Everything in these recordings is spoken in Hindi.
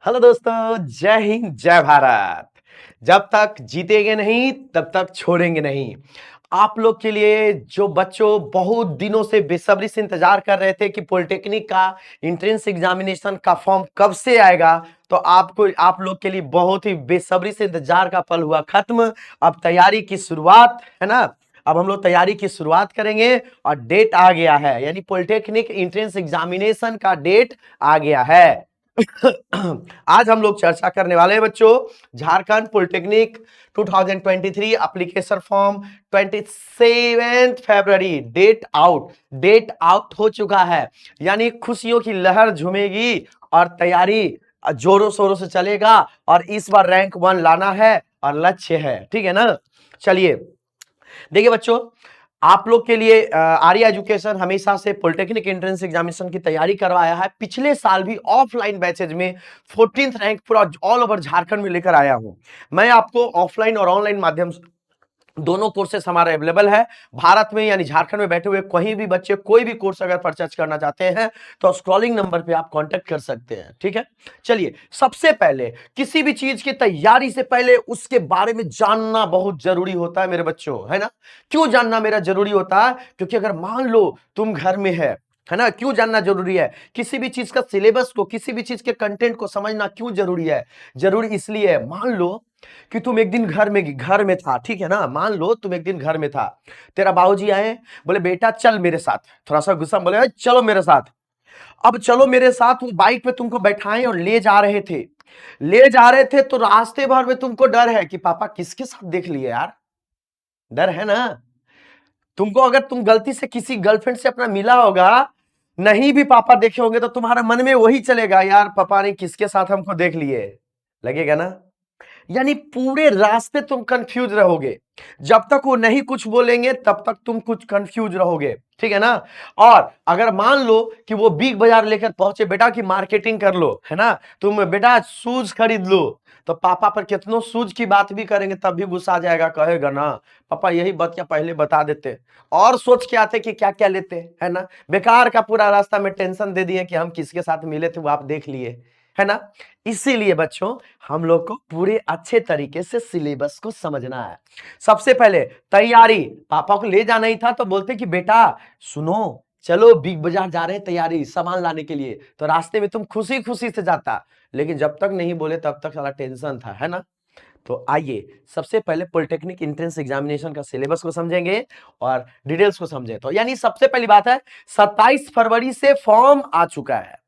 हेलो दोस्तों, जय हिंद जय भारत। जब तक जीतेंगे नहीं तब तक छोड़ेंगे नहीं। आप लोग के लिए जो बच्चों बहुत दिनों से बेसब्री से इंतजार कर रहे थे कि पॉलिटेक्निक का एंट्रेंस एग्जामिनेशन का फॉर्म कब से आएगा, तो आप लोग के लिए बहुत ही बेसब्री से इंतजार का पल हुआ खत्म। अब तैयारी की शुरुआत है ना। अब हम लोग तैयारी की शुरुआत करेंगे और डेट आ गया है, यानी पॉलिटेक्निक एंट्रेंस एग्जामिनेशन का डेट आ गया है। आज हम लोग चर्चा करने वाले हैं बच्चों, झारखंड पॉलिटेक्निक 2023 एप्लीकेशन फॉर्म 27 फरवरी डेट आउट हो चुका है। यानी खुशियों की लहर झूमेगी और तैयारी जोरों शोरों से चलेगा और इस बार रैंक 1 लाना है और लक्ष्य है, ठीक है ना। चलिए देखिए बच्चों, आप लोग के लिए आर्या एजुकेशन हमेशा से पॉलिटेक्निक एंट्रेंस एग्जामिनेशन की तैयारी करवाया है। पिछले साल भी ऑफलाइन बैचेज में 14th रैंक पूरा ऑल ओवर झारखंड में लेकर आया हूं। मैं आपको ऑफलाइन और ऑनलाइन माध्यम दोनों कोर्सेस हमारे अवेलेबल है भारत में, यानी झारखंड में बैठे हुए कहीं भी बच्चे कोई भी कोर्स अगर परचेज करना चाहते हैं तो स्क्रॉलिंग नंबर पे आप कांटेक्ट कर सकते हैं, ठीक है। चलिए, सबसे पहले किसी भी चीज की तैयारी से पहले उसके बारे में जानना बहुत जरूरी होता है मेरे बच्चों, है ना। क्यों जानना मेरा जरूरी होता है? क्योंकि अगर मान लो तुम घर में है ना, क्यों जानना जरूरी है? किसी भी चीज का सिलेबस को, किसी भी चीज के कंटेंट को समझना क्यों जरूरी है? जरूरी इसलिए है, मान लो कि तुम एक दिन घर में था, ठीक है ना। मान लो तुम एक दिन घर में था, तेरा बाबूजी आए, बोले बेटा चल मेरे साथ। थोड़ा सा गुस्सा में बोले "अरे, चलो मेरे साथ"। अब चलो मेरे साथ, वो बाइक पे तुमको बैठाए और ले जा रहे थे तो रास्ते भर में तुमको डर है कि पापा किसके साथ देख लिए यार। डर है ना तुमको। अगर तुम गलती से किसी गर्लफ्रेंड से अपना मिला होगा, नहीं भी पापा देखे होंगे, तो तुम्हारे मन में वही चलेगा, यार पापा ने किसके साथ हमको देख लिए, लगेगा ना। यानी पूरे रास्ते तुम कंफ्यूज रहोगे। जब तक वो नहीं कुछ बोलेंगे तब तक तुम कुछ कंफ्यूज रहोगे, ठीक है ना। और अगर मान लो कि वो बिग बाजार लेकर पहुंचे, बेटा की मार्केटिंग कर लो, है ना, तुम बेटा शूज खरीद लो, तो पापा पर कितनों शूज की बात भी करेंगे तब भी गुस्सा आ जाएगा, कहेगा ना पापा यही बात क्या पहले बता देते, और सोच के आते कि क्या क्या लेते, है ना। बेकार का पूरा रास्ता में टेंशन दे दिए कि हम किसके साथ मिले थे वो आप देख लिए, है ना। इसीलिए बच्चों, हम लोग को पूरे अच्छे तरीके से सिलेबस को समझना है। सबसे पहले तैयारी, पापा को ले जाना ही था तो बोलते कि बेटा सुनो, चलो बिग बाजार जा रहे हैं तैयारी सामान लाने के लिए, तो रास्ते में तुम खुशी खुशी से जाता। लेकिन जब तक नहीं बोले तब तक सारा टेंशन था, है ना। तो आइए सबसे पहले पॉलिटेक्निक एंट्रेंस एग्जामिनेशन का सिलेबस को समझेंगे और डिटेल्स को समझें। तो यानी सबसे पहली बात है, 27 फरवरी से फॉर्म आ चुका है।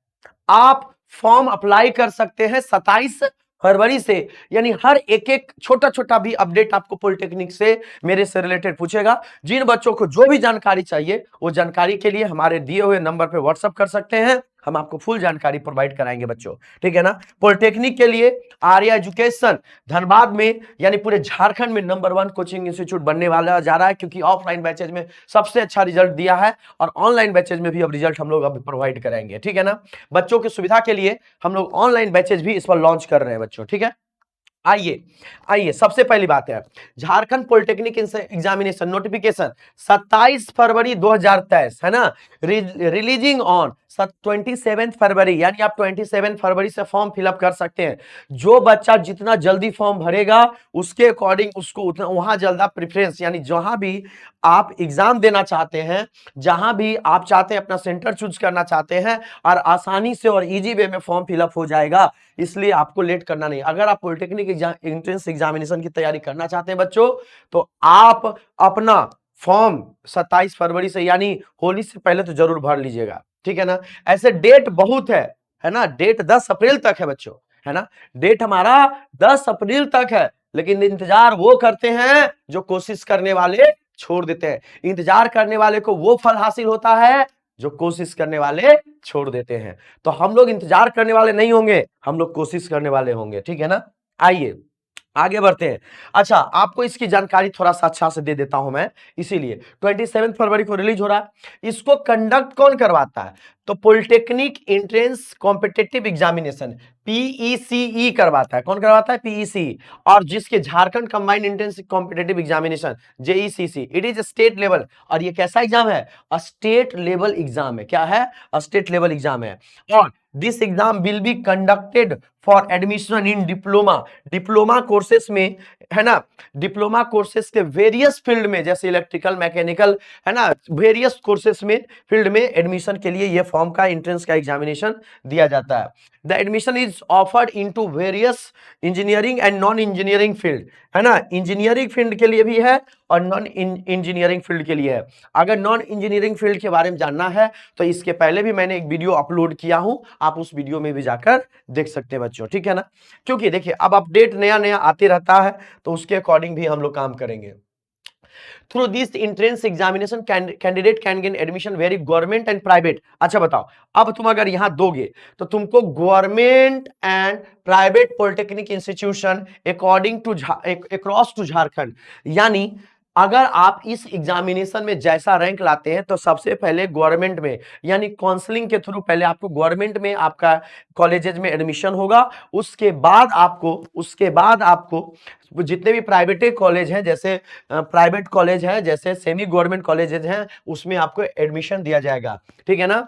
आप फॉर्म अप्लाई कर सकते हैं 27 फरवरी से। यानी हर एक एक छोटा छोटा भी अपडेट आपको पॉलिटेक्निक से, मेरे से रिलेटेड पूछेगा। जिन बच्चों को जो भी जानकारी चाहिए वो जानकारी के लिए हमारे दिए हुए नंबर पे व्हाट्सअप कर सकते हैं, हम आपको फुल जानकारी प्रोवाइड कराएंगे बच्चों, ठीक है ना। पॉलिटेक्निक के लिए आर्या एजुकेशन धनबाद में, यानी पूरे झारखंड में नंबर 1 कोचिंग इंस्टीट्यूट बनने वाला जा रहा है, क्योंकि ऑफलाइन बैचेज में सबसे अच्छा रिजल्ट दिया है और ऑनलाइन बैचेज में भी अब रिजल्ट हम लोग अब प्रोवाइड कराएंगे, ठीक है ना। बच्चों की सुविधा के लिए हम लोग ऑनलाइन बैचेज भी इस पर लॉन्च कर रहे हैं बच्चों, ठीक है। आइए आइए सबसे पहली बात है, झारखंड पॉलिटेक्निक एग्जामिनेशन नोटिफिकेशन 27 फरवरी 2023, है ना। रिलीजिंग ऑन 27 फरवरी, यानी आप 27 फरवरी से फॉर्म फिलअप कर सकते हैं। जो बच्चा जितना जल्दी फॉर्म भरेगा उसके अकॉर्डिंग उसको उतना वहां ज्यादा प्रेफरेंस, यानी जहां भी आप एग्जाम देना चाहते हैं, जहां भी आप चाहते हैं अपना सेंटर चूज करना चाहते हैं, और आसानी से और इजी वे में फॉर्म फिलअप हो जाएगा। इसलिए आपको लेट करना नहीं। अगर आप पॉलिटेक्निक एंट्रेंस एग्जामिनेशन की तैयारी करना चाहते हैं बच्चों, तो आप अपना फॉर्म 27 फरवरी से, यानी होली से पहले तो जरूर भर लीजिएगा, ठीक है ना। ऐसे डेट बहुत है ना। डेट 10 अप्रैल तक है बच्चों, है ना। डेट हमारा 10 अप्रैल तक है, लेकिन इंतजार वो करते हैं जो कोशिश करने वाले छोड़ देते हैं। इंतजार करने वाले को वो फल हासिल होता है जो कोशिश करने वाले छोड़ देते हैं। तो हम लोग इंतजार करने वाले नहीं होंगे, हम लोग कोशिश करने वाले होंगे, ठीक है ना। आइए आगे बढ़ते हैं। अच्छा, आपको इसकी जानकारी थोड़ा सा अच्छा से दे देता हूं मैं। इसीलिए 27 फरवरी को रिलीज हो रहा है। इसको कंडक्ट कौन करवाता है? तो पॉलिटेक्निक एंट्रेंस कॉम्पिटिटिव एग्जामिनेशन, पीईसीई करवाता है। कौन करवाता है? पीईसीई। और जिसके Jharkhand combined entrance competitive examination, JECC, it is state level. और ये कैसा एग्जाम है? स्टेट लेवल एग्जाम है। क्या है? स्टेट लेवल एग्जाम है। और this exam will be conducted for admission in diploma, diploma courses में, है ना, डिप्लोमा कोर्सेस के वेरियस फील्ड में, जैसे इलेक्ट्रिकल, मैकेनिकल, है ना, वेरियस कोर्सेस में, फील्ड में एडमिशन के लिए ये फॉर्म का एंट्रेंस का एग्जामिनेशन दिया जाता है। The admission is offered into various engineering and non engineering field, है ना, इंजीनियरिंग फील्ड के लिए भी है और नॉन इंजीनियरिंग फील्ड के लिए है। अगर नॉन इंजीनियरिंग फील्ड के बारे में जानना है तो इसके पहले भी मैंने एक वीडियो अपलोड किया हूं, आप उस वीडियो में भी जाकर देख सकते हैं बच्चों, ठीक है ना। क्योंकि देखिए अब अपडेट नया नया आते रहता है, तो उसके अकॉर्डिंग भी हम लोग काम करेंगे। Through this entrance examination candidate can gain admission very government and private. अच्छा बताओ, अब तुम अगर यहां दोगे तो तुमको government and private polytechnic institution according to across to Jharkhand, यानी अगर आप इस एग्जामिनेशन में जैसा रैंक लाते हैं तो सबसे पहले गवर्नमेंट में, यानी काउंसलिंग के थ्रू पहले आपको गवर्नमेंट में आपका कॉलेजेस में एडमिशन होगा, उसके बाद आपको जितने भी प्राइवेट कॉलेज हैं, जैसे प्राइवेट कॉलेज है, जैसे सेमी गवर्नमेंट कॉलेजेस हैं, उसमें आपको एडमिशन दिया जाएगा, ठीक है ना।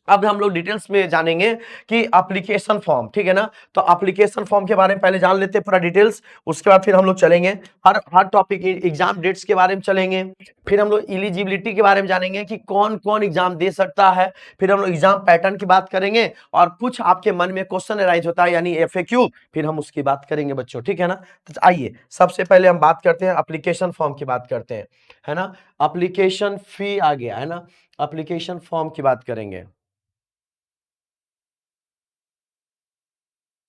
अब हम लोग डिटेल्स में जानेंगे कि एप्लीकेशन फॉर्म, ठीक है ना। तो एप्लीकेशन फॉर्म के बारे में पहले जान लेते हैं पूरा डिटेल्स, उसके बाद फिर हम लोग चलेंगे हर हर टॉपिक, एग्जाम डेट्स के बारे में चलेंगे, फिर हम लोग एलिजिबिलिटी के बारे में जानेंगे कि कौन कौन एग्जाम दे सकता है, फिर हम लोग एग्जाम पैटर्न की बात करेंगे, और कुछ आपके मन में क्वेश्चन अराइज होता है यानी एफएक्यू, फिर हम उसकी बात करेंगे बच्चों, ठीक है ना। तो आइए सबसे पहले हम बात करते हैं एप्लीकेशन फॉर्म की बात करते हैं, है ना। एप्लीकेशन फी आ गया, है ना, एप्लीकेशन फॉर्म की बात करेंगे।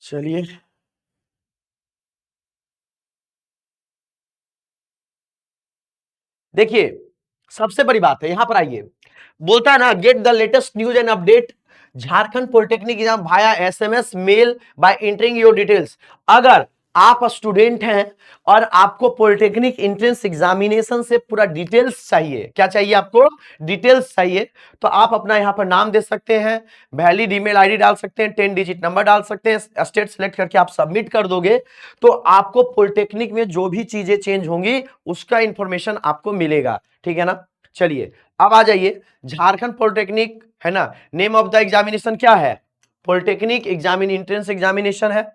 चलिए, देखिए सबसे बड़ी बात है, यहां पर आइए, बोलता है ना get the latest news and update Jharkhand polytechnic exam via SMS mail by entering your details. अगर आप स्टूडेंट हैं और आपको पॉलिटेक्निक एंट्रेंस एग्जामिनेशन से पूरा डिटेल्स चाहिए, क्या चाहिए आपको, डिटेल्स चाहिए, तो आप अपना यहां पर नाम दे सकते हैं, वैलिड ईमेल आईडी डाल सकते हैं, 10 डिजिट नंबर डाल सकते हैं, स्टेट सेलेक्ट करके आप सबमिट कर दोगे, तो आपको पॉलिटेक्निक में जो भी चीजें चेंज होंगी उसका इंफॉर्मेशन आपको मिलेगा, ठीक है ना। चलिए अब आ जाइए, झारखंड पॉलिटेक्निक, है ना, नेम ऑफ द एग्जामिनेशन क्या है, पॉलिटेक्निक एग्जामिन एंट्रेंस एग्जामिनेशन है।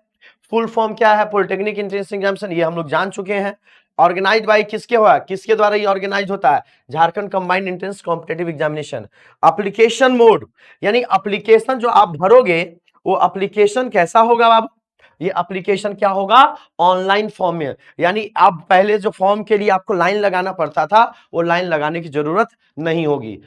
फुल फॉर्म क्या है, पॉलिटेक्निक एंट्रेंस एग्जामिनेशन, ये हम लोग जान चुके हैं। ऑर्गेनाइज बाय किसके हुआ, किसके द्वारा ये ऑर्गेनाइज होता है, Jharkhand combined entrance competitive examination. Application mode, यानी एप्लीकेशन जो आप भरोगे वो एप्लीकेशन कैसा होगा बाबू, ये एप्लीकेशन क्या होगा, ऑनलाइन फॉर्म में, यानी आप पहले जो फॉर्म के लिए आपको लाइन लगाना पड़ता था वो लाइन लगाने की जरूरत नहीं होगी।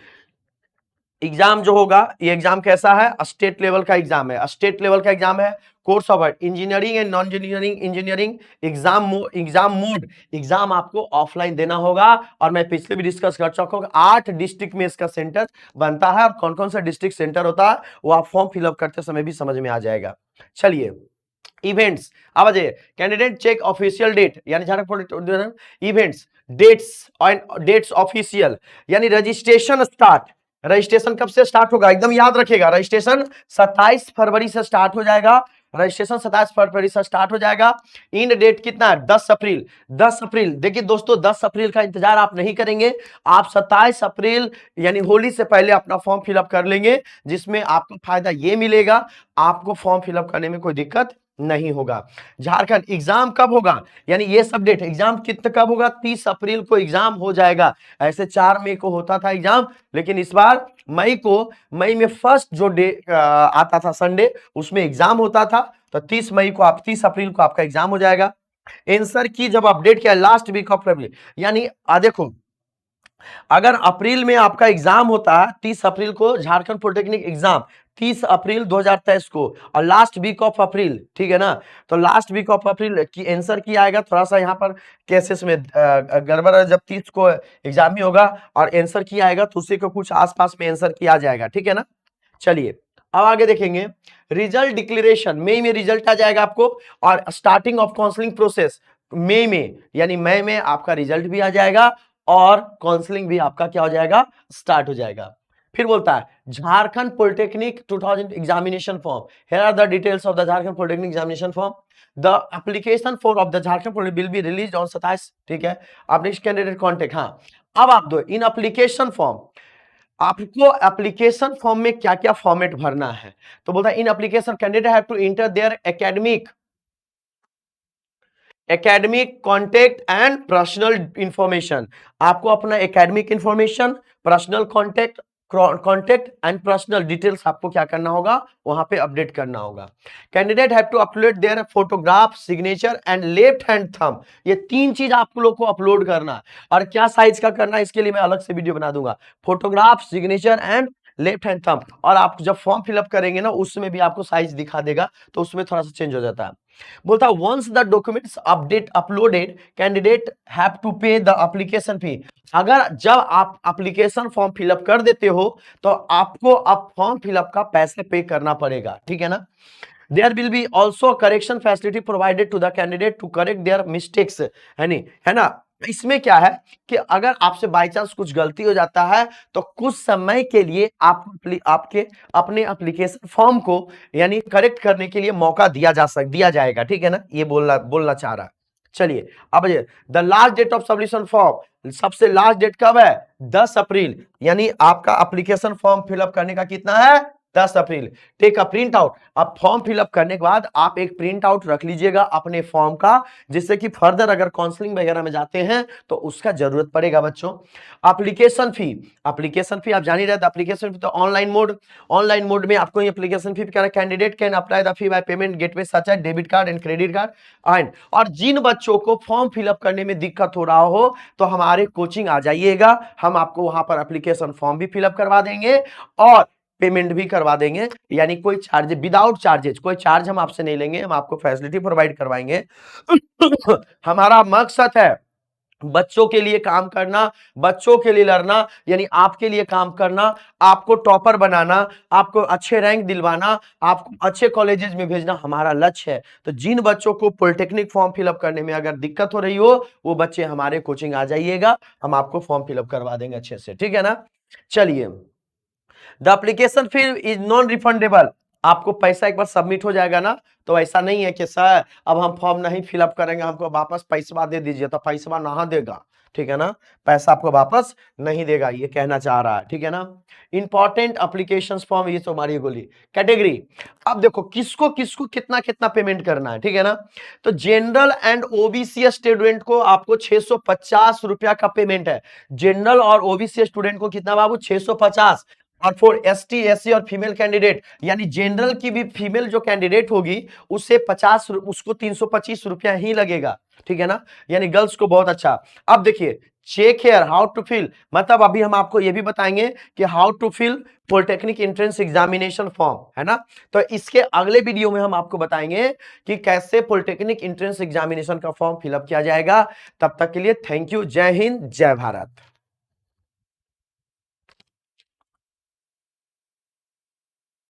एग्जाम जो होगा, ये एग्जाम कैसा है, स्टेट लेवल का एग्जाम है, स्टेट लेवल का एग्जाम है। Course of engineering and non engineering, engineering exam mode, exam आपको ऑफलाइन देना होगा, और मैं पिछले भी डिस्कस कर चुका हूं 8 डिस्ट्रिक्ट में इसका सेंटर बनता है, और कौन कौन सा डिस्ट्रिक्ट सेंटर होता है वो आप फॉर्म फिलअप करते समय भी समझ में आ जाएगा। चलिए इवेंट्स, अब आ जाइए, कैंडिडेट चेक ऑफिशियल डेट, यानी झारखंड इवेंट्स, डेट्स ऑफिशियल, यानी रजिस्ट्रेशन स्टार्ट, रजिस्ट्रेशन कब से स्टार्ट होगा, एकदम याद रखिएगा, रजिस्ट्रेशन 27 फरवरी से स्टार्ट हो जाएगा, रजिस्ट्रेशन 27 फरवरी से स्टार्ट हो जाएगा। इन डेट कितना है, 10 अप्रैल, 10 अप्रैल, देखिए दोस्तों 10 अप्रैल का इंतजार आप नहीं करेंगे, आप 27 अप्रैल यानी होली से पहले अपना फॉर्म फिलअप कर लेंगे, जिसमें आपको फायदा ये मिलेगा, आपको फॉर्म फिलअप करने में कोई दिक्कत नहीं होगा। झारखंड एग्जाम कब होगा, यानी ये सब डेट, एग्जाम कितना कब होगा, 30 अप्रैल को एग्जाम हो जाएगा, ऐसे 4 मई को होता था एग्जाम, लेकिन इस बार मई में फर्स्ट जो डे आता था संडे, उसमें एग्जाम होता था, तो 30 अप्रैल को आपका एग्जाम हो जाएगा। आंसर की जब अपडेट किया लास्ट वीक ऑफ फरवरी, यानी देखो अगर अप्रैल में आपका एग्जाम होता है 30 अप्रैल को, झारखंड पॉलिटेक्निक एग्जाम 30 अप्रैल 2023 को, और लास्ट वीक ऑफ अप्रैल, ठीक है ना, तो लास्ट वीक ऑफ अप्रैल की आंसर की आएगा, थोड़ा सा यहाँ पर केसेस में गड़बड़ है, जब 30 को एग्जाम ही होगा और आंसर की आएगा तो उसी को कुछ आसपास में आंसर की आ जाएगा, ठीक है ना। चलिए अब आगे देखेंगे, रिजल्ट डिक्लेरेशन, मई में रिजल्ट आ जाएगा आपको, और स्टार्टिंग ऑफ काउंसलिंग प्रोसेस मई में, यानी मई में आपका रिजल्ट भी आ जाएगा और काउंसलिंग भी आपका क्या हो जाएगा, स्टार्ट हो जाएगा। फिर बोलता है Jharkhand polytechnic 2000 examination form, here are the details of the Jharkhand polytechnic examination form, the application for of the Jharkhand polytechnic will be release on 27, ठीक है, आप नेक्स्ट कैंडिडेट कॉन्टेक्ट, हाँ अब आप दो इन एप्लीकेशन फॉर्म, आपको एप्लीकेशन फॉर्म में क्या क्या फॉर्मेट भरना है, तो बोलता है in application candidate have to enter their academic contact and personal information. आपको अपना academic information, personal contact and personal details आपको क्या करना होगा, वहां पे अपडेट करना होगा। Candidate have to upload their photograph, signature and left hand thumb. ये तीन चीज आप लोग को अपलोड करना है। और क्या साइज का करना है इसके लिए मैं अलग से वीडियो बना दूंगा। Photograph, signature and left hand thumb. और आप जब फॉर्म फिलअप करेंगे ना उसमें भी आपको साइज दिखा देगा, तो उसमें थोड़ा सा चेंज हो जाता है। बोलता once the documents update uploaded candidate have to pay the application fee. अगर जब आप एप्लीकेशन फॉर्म फिलअप कर देते हो तो आपको अब फॉर्म फिलअप का पैसे पे करना पड़ेगा, ठीक है ना। There will be also correction facility provided to the candidate to correct their mistakes, है नहीं, है ना। इसमें क्या है कि अगर आपसे बाई चांस कुछ गलती हो जाता है तो कुछ समय के लिए आपके अपने एप्लीकेशन फॉर्म को यानी करेक्ट करने के लिए मौका दिया जाएगा, ठीक है ना। ये बोलना चाह रहा है। चलिए अब the last date of submission form, सबसे लास्ट डेट कब है, 10 अप्रैल। यानी आपका एप्लीकेशन फॉर्म फिलअप करने का कितना है, 10 April. Take a print out. अब फॉर्म फिलअप करने के बाद आप एक प्रिंट आउट रख लीजिएगा अपने फॉर्म का, जिससे कि फर्दर अगर काउंसलिंग वगैरह में जाते हैं तो उसका जरूरत पड़ेगा बच्चों। एप्लीकेशन फी आप जान ही रहे, एप्लीकेशन फी तो ऑनलाइन मोड में आपको एप्लीकेशन फी क्या है, candidate can apply the fee by payment gateway such as debit card and credit card and. और जिन बच्चों को फॉर्म फिलअप करने में दिक्कत हो रहा हो तो हमारे कोचिंग आ जाइएगा, हम आपको वहां पर एप्लीकेशन फॉर्म भी फिलअप करवा देंगे और पेमेंट भी करवा देंगे। यानी कोई चार्ज विदाउट चार्जेस, कोई चार्ज हम आपसे नहीं लेंगे, हम आपको फैसिलिटी प्रोवाइड करवाएंगे। हमारा मकसद है बच्चों के लिए काम करना, बच्चों के लिए लड़ना, यानी आपके लिए काम करना, आपको टॉपर बनाना, आपको अच्छे रैंक दिलवाना, आपको अच्छे कॉलेजेस में भेजना हमारा लक्ष्य है। तो जिन बच्चों को पॉलिटेक्निक फॉर्म फिलअप करने में अगर दिक्कत हो रही हो वो बच्चे हमारे कोचिंग आ जाइएगा, हम आपको फॉर्म फिलअप करवा देंगे अच्छे से, ठीक है ना। चलिए, the application fee is non refundable. आपको पैसा एक बार सबमिट हो जाएगा ना, तो ऐसा नहीं है कि सर अब हम फॉर्म नहीं फिलअप करेंगे, हमको वापस पैसा दे दीजिए, तो पैसा ना देगा, ठीक है ना। पैसा आपको वापस नहीं देगा, ये कहना चाह रहा है, ठीक है ना। इंपॉर्टेंट एप्लीकेशन फॉर्म, ये तो हमारी गोली कैटेगरी। अब देखो किसको किसको कितना कितना पेमेंट करना है, ठीक है ना। तो जनरल एंड ओबीसी स्टूडेंट को आपको 650 रुपया का पेमेंट है। जनरल और ओबीसी स्टूडेंट को कितना बाबू, 650। और फॉर एसटी, एससी और फीमेल कैंडिडेट, यानी जनरल की भी फीमेल जो कैंडिडेट होगी उससे 50, उसको 325 रुपया ही लगेगा, ठीक है ना। यानी गर्ल्स को बहुत अच्छा। अब देखिए check here how to fill, मतलब अभी हम आपको ये भी बताएंगे कि how to fill polytechnic entrance examination form, है ना। तो इसके अगले वीडियो में हम आपको बताएंगे कि कैसे पॉलिटेक्निक एंट्रेंस एग्जामिनेशन का फॉर्म फिलअप किया जाएगा। तब तक के लिए थैंक यू, जय हिंद, जय भारत।